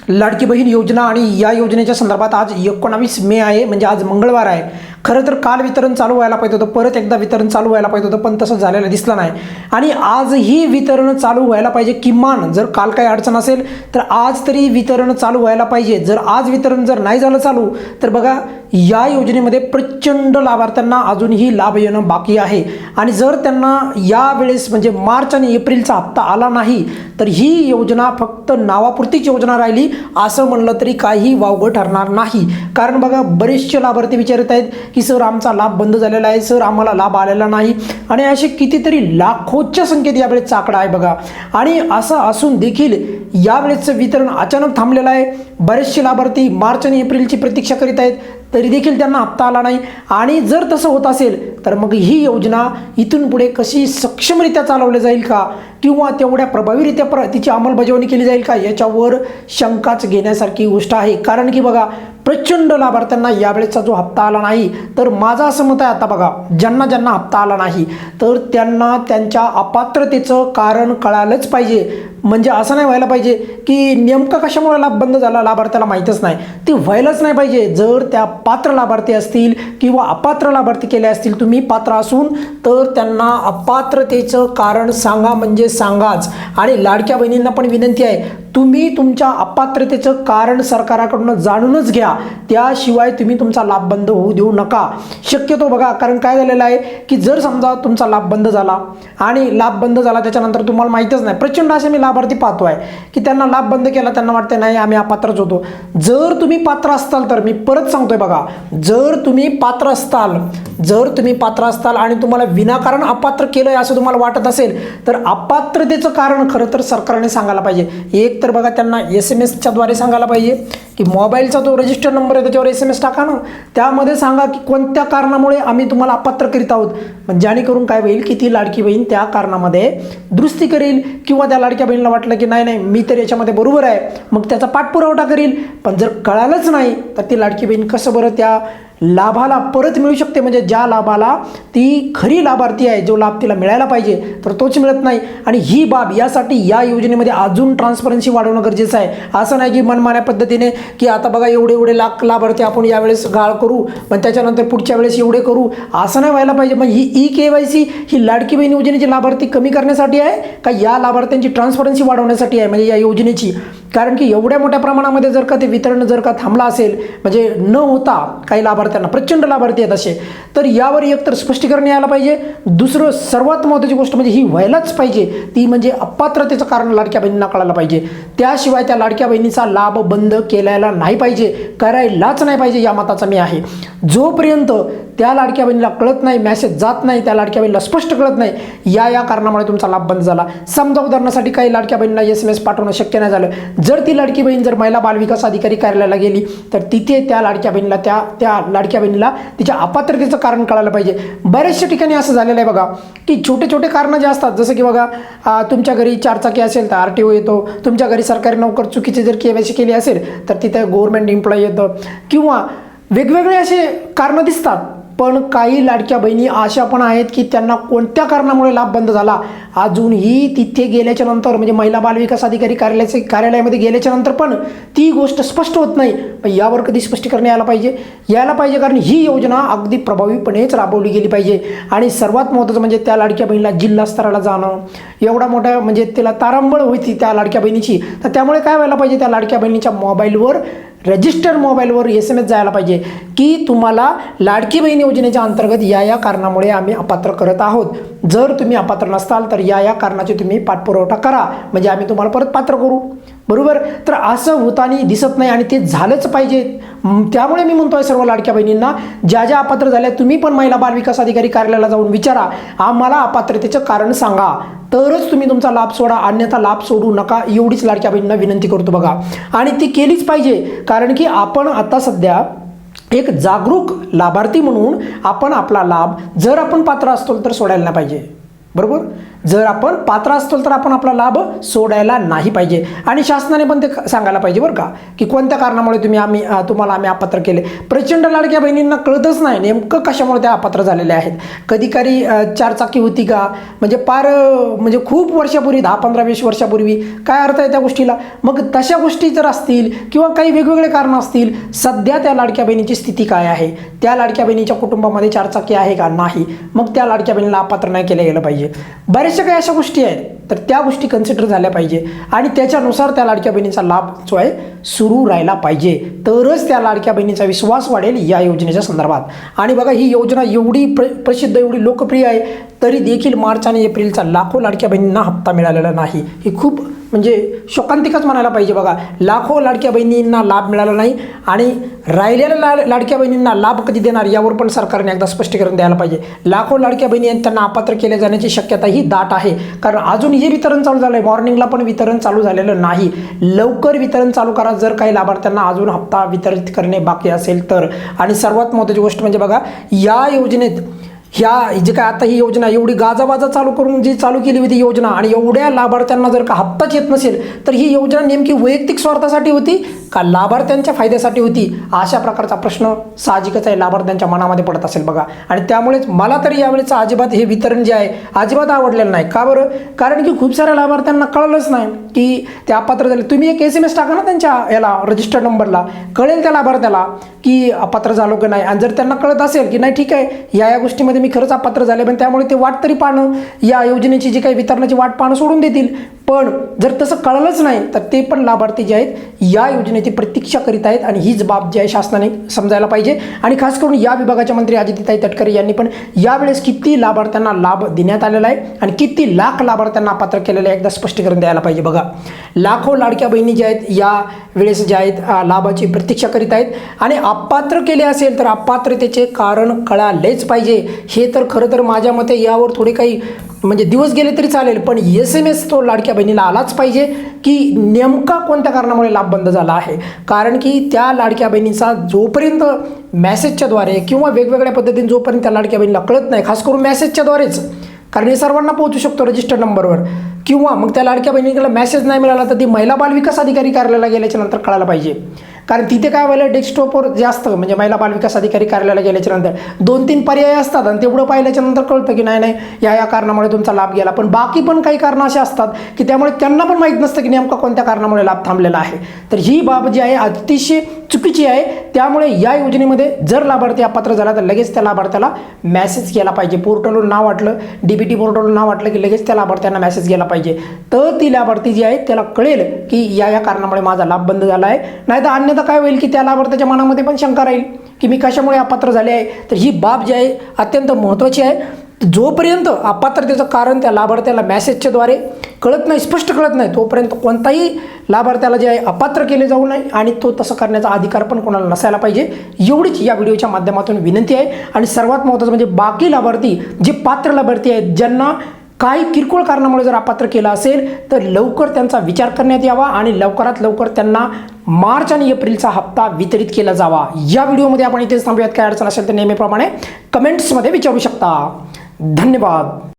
लाडकी बहीण योजना आणि या योजनेच्या संदर्भात आज 19 मे आहे, म्हणजे आज मंगळवार आहे. खरं तर काल वितरण चालू व्हायला पाहिजे होतं, परत एकदा वितरण चालू व्हायला पाहिजे होतं, पण तसं झालेलं दिसलं नाही. आणि आजही वितरण चालू व्हायला पाहिजे. किमान जर काल काही अडचण असेल तर आज तरी वितरण चालू व्हायला पाहिजे. जर आज वितरण जर नाही झालं चालू तर बघा या योजनेमध्ये प्रचंड लाभार्थ्यांना अजूनही लाभ येणं बाकी आहे. आणि जर त्यांना यावेळेस म्हणजे मार्च आणि एप्रिलचा हप्ता आला नाही तर ही योजना फक्त नावापुरतीच योजना राहिली असं म्हणलं तरी काही वावगं ठरणार नाही. कारण बघा बरेचसे लाभार्थी विचारत आहेत की सर आमचा लाभ बंद झालेला आहे, सर आम्हाला लाभ आलेला नाही. आणि असे कितीतरी लाखोच्या संख्येत यावेळेस चाकडा आहे बघा. आणि असं असून देखील यावेळेसचं वितरण अचानक थांबलेलं आहे. बरेचसे लाभार्थी मार्च आणि एप्रिलची प्रतीक्षा करीत आहेत तरी देखील त्यांना हप्ता आला नाही. आणि जर तसं होत असेल तर मग ही योजना इथून पुढे कशी सक्षमरित्या चालवली जाईल का किंवा तेवढ्या प्रभावीरित्या तिची अंमलबजावणी केली जाईल का याच्यावर शंकाच घेण्यासारखी गोष्ट आहे. कारण की बघा प्रचंड लाभार्थ्यांना यावेळेसचा जो हप्ता आला नाही तर माझं असं मत आहे, आता बघा ज्यांना हप्ता आला नाही तर त्यांना त्यांच्या अपात्रतेचं कारण कळालंच पाहिजे. म्हणजे असं नाही व्हायला पाहिजे की नेमकं कशामुळे लाभ बंद झाला लाभार्थ्याला माहीतच नाही, ते व्हायलाच नाही पाहिजे. जर त्या पात्र लाभार्थी असतील किंवा अपात्र लाभार्थी केले असतील, तुम्ही पात्र असून तर त्यांना अपात्रतेचं कारण सांगा म्हणजे सांगाच. आणि लाडक्या बहिणींना पण विनंती आहे, तुम्ही तुमच्या अपात्रतेचं कारण सरकाराकडून जाणूनच घ्या, त्याशिवाय तुम्ही तुमचा लाभ बंद होऊ देऊ नका शक्यतो. बघा कारण काय झालेलं आहे की जर समजा तुमचा लाभ बंद झाला आणि लाभ बंद झाला त्याच्यानंतर तुम्हाला माहीतच नाही, प्रचंड असे मी लाभार्थी पाहतो आहे की त्यांना लाभ बंद केला, त्यांना वाटतं नाही आम्ही अपात्रच होतो. जर तुम्ही पात्र असताल तर मी परत सांगतोय बघा, जर तुम्ही पात्र असताल आणि तुम्हाला विनाकारण अपात्र केलंय असं तुम्हाला वाटत असेल तर अपात्रतेचं कारण खरं तर सरकारने सांगायला पाहिजे. एक तर बघा त्यांना SMS द्वारे सांगायला पाहिजे की मोबाईलचा जो रजिस्टर नंबर आहे त्याच्यावर SMS टाका ना, त्यामध्ये सांगा की कोणत्या कारणामुळे आम्ही तुम्हाला अपात्र करीत आहोत. म्हणजे जेणेकरून काय होईल की ती लाडकी बहीण त्या कारणामध्ये दुरुस्ती करेल किंवा त्या लाडक्या बहिणीला वाटलं की नाही मी तर याच्यामध्ये बरोबर आहे मग त्याचा पाठपुरावा करेल. पण जर कळालंच नाही तर ती लाडकी बहीण कसं बरं त्या लाभाला परत मिळू शकते. म्हणजे ज्या लाभाला ती खरी लाभार्थी आहे, जो लाभ तिला मिळायला पाहिजे तर तोच मिळत नाही. आणि ही बाब यासाठी या योजनेमध्ये अजून ट्रान्सपरन्सी वाढवणं गरजेचं आहे. असं नाही की मनमान्या पद्धतीने की आता बघा एवढे लाख लाभार्थी आपण यावेळेस गाळ करू पण त्याच्यानंतर पुढच्या वेळेस एवढे करू, असं नाही व्हायला पाहिजे. मग ही KYC ही लाडकी बहीण योजनेची लाभार्थी कमी करण्यासाठी आहे का या लाभार्थ्यांची ट्रान्सपरन्सी वाढवण्यासाठी आहे म्हणजे या योजनेची. कारण की एवढ्या मोठ्या प्रमाणामध्ये जर का ते वितरण जर का थांबला असेल म्हणजे न होता काही लाभार्थ्यांना प्रचंड लाभार्थी आहेत असे, तर यावर एकतर स्पष्टीकरण यायला पाहिजे. दुसरं सर्वात महत्त्वाची गोष्ट म्हणजे ही व्हायलाच पाहिजे ती म्हणजे अपात्रतेचं कारण लाडक्या बहिणींना कळायला पाहिजे. त्याशिवाय त्या लाडक्या बहिणीचा लाभ बंद केलायला नाही पाहिजे, करायलाच नाही पाहिजे या मताचा मी आहे. जोपर्यंत त्या लाडक्या बहिणीला कळत नाही, मेसेज जात नाही, त्या लाडक्या बहिणीला स्पष्ट कळत नाही या कारणामुळे तुमचा लाभ बंद झाला. समजा उदाहरणासाठी काही लाडक्या बहिणींना SMS पाठवणं शक्य नाही झालं, जर ती लाडकी बहीण जर महिला बालविकास अधिकारी कार्यालयाला गेली तर तिथे त्या लाडक्या बहिणीला त्या लाडक्या बहिणीला तिच्या अपात्रतेचं कारण कळायला पाहिजे. बऱ्याचशा ठिकाणी असं झालेलं आहे बघा की छोटे कारणं जे असतात, जसं की बघा तुमच्या घरी 4 चाकी असेल तर RTO येतो, तुमच्या घरी सरकारी नोकर चुकीची जर KYC केली असेल तर तिथे गव्हर्नमेंट एम्प्लॉई येतं किंवा वेगवेगळे असे कारणं दिसतात. पण काही लाडक्या बहिणी अशा पण आहेत की त्यांना कोणत्या कारणामुळे लाभ बंद झाला अजूनही तिथे गेल्याच्या नंतर म्हणजे महिला बालविकास अधिकारी कार्यालयामध्ये गेल्याच्या नंतर पण ती गोष्ट स्पष्ट होत नाही. यावर कधी स्पष्टीकरण यायला पाहिजे कारण ही योजना अगदी प्रभावीपणेच राबवली गेली पाहिजे. आणि सर्वात महत्त्वाचं म्हणजे त्या लाडक्या बहिणीला जिल्हा स्तराला जाणं एवढा मोठा म्हणजे तिला तारांबळ होती त्या लाडक्या बहिणीची, तर त्यामुळे काय व्हायला पाहिजे त्या लाडक्या बहिणीच्या मोबाईलवर रजिस्टर मोबाईलवर SMS जायला पाहिजे की तुम्हाला लाडकी बहीण योजनेच्या अंतर्गत या कारणामुळे आम्ही अपात्र करत आहोत. जर तुम्ही अपात्र नसताल तर या कारणाचे तुम्ही पाठपुरावा करा म्हणजे आम्ही तुम्हाला परत पात्र करू. बरोबर, तर असं होताना दिसत नाही आणि ते झालंच पाहिजे. त्यामुळे मी म्हणतोय सर्व लाडक्या बहिणींना ज्या अपात्र झाल्या तुम्ही पण महिला बालविकास अधिकारी कार्यालयाला जाऊन विचारा, आम्हाला अपात्रतेचं कारण सांगा, तरच तुम्ही तुमचा लाभ सोडा, अन्यथा लाभ सोडू नका एवढीच लाडक्या बहिणींना विनंती करतो बघा. आणि ती केलीच पाहिजे कारण की आपण आता सध्या एक जागरूक लाभार्थी म्हणून आपण आपला लाभ जर आपण पात्र असतो तर सोडायला नाही पाहिजे. बरोबर, जर आपण पात्र असतो तर आपण आपला लाभ सोडायला नाही पाहिजे आणि शासनाने पण ते सांगायला पाहिजे बरं का, की कोणत्या कारणामुळे तुम्हाला आम्ही अपात्र केले. प्रचंड लाडक्या बहिणींना कळतच नाही नेमकं कशामुळे त्या अपात्र झालेल्या आहेत. कधी 4 चाकी होती का, म्हणजे म्हणजे खूप वर्षापूर्वी 10-15-20 वर्षापूर्वी, काय अर्थ आहे त्या गोष्टीला. मग तशा गोष्टी जर असतील किंवा काही वेगवेगळे कारणं असतील, सध्या त्या लाडक्या बहिणीची स्थिती काय आहे, त्या लाडक्या बहिणीच्या कुटुंबामध्ये 4 चाकी आहे का, नाही, मग त्या लाडक्या बहिणीला अपात्र नाही केलं गेलं पाहिजे. बऱ्याचशा काही अशा गोष्टी आहेत, तर त्या गोष्टी कन्सिडर झाल्या पाहिजे आणि त्याच्यानुसार त्या लाडक्या बहिणीचा लाभ जो आहे सुरू राहिला पाहिजे. तरच त्या लाडक्या बहिणीचा विश्वास वाढेल या योजनेच्या संदर्भात. आणि बघा, ही योजना एवढी प्रसिद्ध, एवढी लोकप्रिय आहे, तरी देखील मार्च आणि एप्रिलचा लाखो लाडक्या बहिणींना हप्ता मिळालेला नाही. ही खूप म्हणजे शोकांतिकच म्हणायला पाहिजे. बघा, लाखो लाडक्या बहिणींना लाभ मिळाला नाही आणि राहिलेल्या लाडक्या बहिणींना लाभ कधी देणार यावर पण सरकारने एकदा स्पष्टीकरण द्यायला पाहिजे. लाखो लाडक्या बहिणी आहेत, त्यांना अपात्र केले जाण्याची शक्यता ही दाट आहे, कारण अजून हे वितरण चालू झालं आहे. मॉर्निंगला पण वितरण चालू झालेलं नाही. लवकर वितरण चालू करा जर काही लाभार्थ्यांना अजून हप्ता वितरित करणे बाकी असेल तर. आणि सर्वात महत्त्वाची गोष्ट म्हणजे बघा, या योजनेत जे काय आता ही योजना एवढी गाजाबाजा चालू करून जी चालू केली होती योजना, आणि एवढ्या लाभार्थ्यांना जर का हप्ताच येत नसेल तर ही योजना नेमकी वैयक्तिक स्वार्थासाठी होती का लाभार्थ्यांच्या फायद्यासाठी होती, अशा प्रकारचा प्रश्न साहजिकच आहे लाभार्थ्यांच्या मनामध्ये पडत असेल बघा. आणि त्यामुळेच मला तरी यावेळेचं अजिबात हे वितरण जे आहे अजिबात आवडलेलं नाही. का बरं? कारण की खूप साऱ्या लाभार्थ्यांना कळलंच नाही की ते अपात्र झाले. तुम्ही एक SMS टाका ना त्यांच्या याला, रजिस्टर्ड नंबरला, कळेल त्या लाभार्थ्याला की अपात्र झालो की नाही. आणि जर त्यांना कळत असेल की नाही ठीक आहे, या गोष्टीमध्ये मी खरंच अपात्र झाले, पण त्यामुळे ते वाट तरी पाहणं, या योजनेची जी काही वितरणाची वाट पाहणं सोडून देतील. पण जर तसं कळलंच नाही तर ते पण लाभार्थी जे आहेत या योजनेची प्रतीक्षा करीत आहेत, आणि हीच बाब जी आहे शासनाने समजायला पाहिजे. आणि खास करून या विभागाच्या मंत्री अदितीताई तटकरे यांनी पण यावेळेस किती लाभार्थ्यांना लाभ देण्यात आलेला आहे आणि किती लाख लाभार्थ्यांना अपात्र केलेलं आहे एकदा स्पष्टीकरण द्यायला पाहिजे. बघा, लाखो लाडक्या बहिणी ज्या आहेत या वेळेस ज्या आहेत लाभाची प्रतीक्षा करीत आहेत, आणि अपात्र केले असेल तर अपात्रतेचे कारण कळालेच पाहिजे. हे तर खरं तर माझ्या मते यावर थोडे काही म्हणजे दिवस गेले तरी चालेल, पण SMS तो लाडक्या बहिणीला आलाच पाहिजे की नेमका कोणत्या कारणामुळे लाभ बंद झाला आहे. कारण की त्या लाडक्या बहिणीचा जोपर्यंत मेसेजच्याद्वारे किंवा वेगवेगळ्या पद्धतीने जोपर्यंत त्या लाडक्या बहिणीला कळत नाही, खास करून मेसेजच्याद्वारेच, कारण हे सर्वांना पोहोचू शकतो रजिस्टर्ड नंबरवर, किंवा मग त्या लाडक्या बहिणीला मेसेज नाही मिळाला तर ती महिला बाल विकास अधिकारी कार्यालयाला गेल्याच्या नंतर कळायला पाहिजे. कारण तिथे काय व्हायला, डेस्कटॉपवर जास्त म्हणजे महिला बाल विकास अधिकारी कार्यालयाला गेल्याच्या नंतर 2-3 पर्याय असतात आणि तेवढं पाहिल्याच्या नंतर कळतं की नाही या कारणामुळे तुमचा लाभ गेला. पण बाकी पण काही कारणं अशी असतात की त्यामुळे त्यांना पण माहीत नसतं की नेमका कोणत्या कारणामुळे लाभ थांबलेला आहे. तर ही बाब जी आहे अतिशय चुकीची आहे. त्यामुळे या योजनेमध्ये जर लाभार्थी अपात्र झाला तर लगेच त्या लाभार्थ्याला मेसेज केला पाहिजे. पोर्टलवर नाव वाटलं, DBT पोर्टलवर नाव वाटलं की लगेच त्या लाभार्थ्यांना मेसेज गेला पाहिजे. तर ती लाभार्थी जी आहे त्याला कळेल की या कारणामुळे माझा लाभ बंद झाला आहे. नाही तर अन्यथा काय होईल की त्या लाभार्थ्याच्या मनामध्ये पण शंका राहील की मी कशामुळे अपात्र झाले आहे. तर ही बाब जी आहे अत्यंत महत्त्वाची आहे. जोपर्यंत अपात्रतेचं कारण त्या लाभार्थ्याला मेसेजच्याद्वारे कळत नाही, स्पष्ट कळत नाही, तोपर्यंत कोणताही लाभार्थ्याला जे आहे अपात्र केले जाऊ नये, आणि तो तसं करण्याचा अधिकार पण कोणाला नसायला पाहिजे. एवढीच या व्हिडिओच्या माध्यमातून विनंती आहे. आणि सर्वात महत्त्वाचं म्हणजे बाकी लाभार्थी जे पात्र लाभार्थी आहेत ज्यांना काही किरकोळ कारणामुळे जर अपात्र केलं असेल तर लवकर त्यांचा विचार करण्यात यावा आणि लवकरात लवकर त्यांना मार्च आणि एप्रिलचा हप्ता वितरित केला जावा. या व्हिडिओमध्ये आपण इथेच थांबूयात. काय अडचण असेल तर नेहमीप्रमाणे कमेंट्समध्ये विचारू शकता. धन्यवाद.